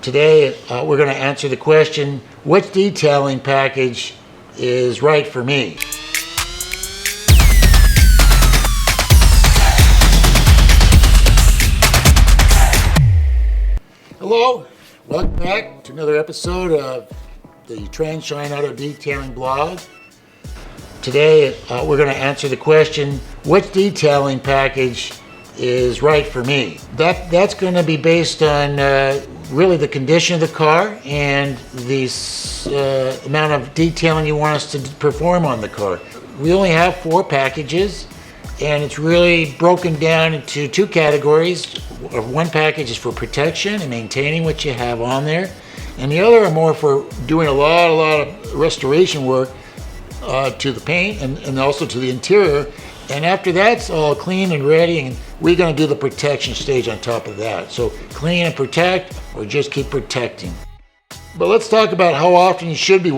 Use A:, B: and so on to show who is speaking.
A: Today we're going to answer the question, which detailing package is right for me? Hello, welcome back to another episode of the Transhine Auto Detailing blog. Today we're going to answer the question, which detailing package is right for me? That's going to be based on really the condition of the car and the amount of detailing you want us to perform on the car. We only have 4 packages, and it's really broken down into 2 categories. One package is for protection and maintaining what you have on there, and the other are more for doing a lot of restoration work to the paint and also to the interior. And after that's all clean and ready, and we're going to do the protection stage on top of that. So clean and protect, or just keep protecting. But let's talk about how often you should be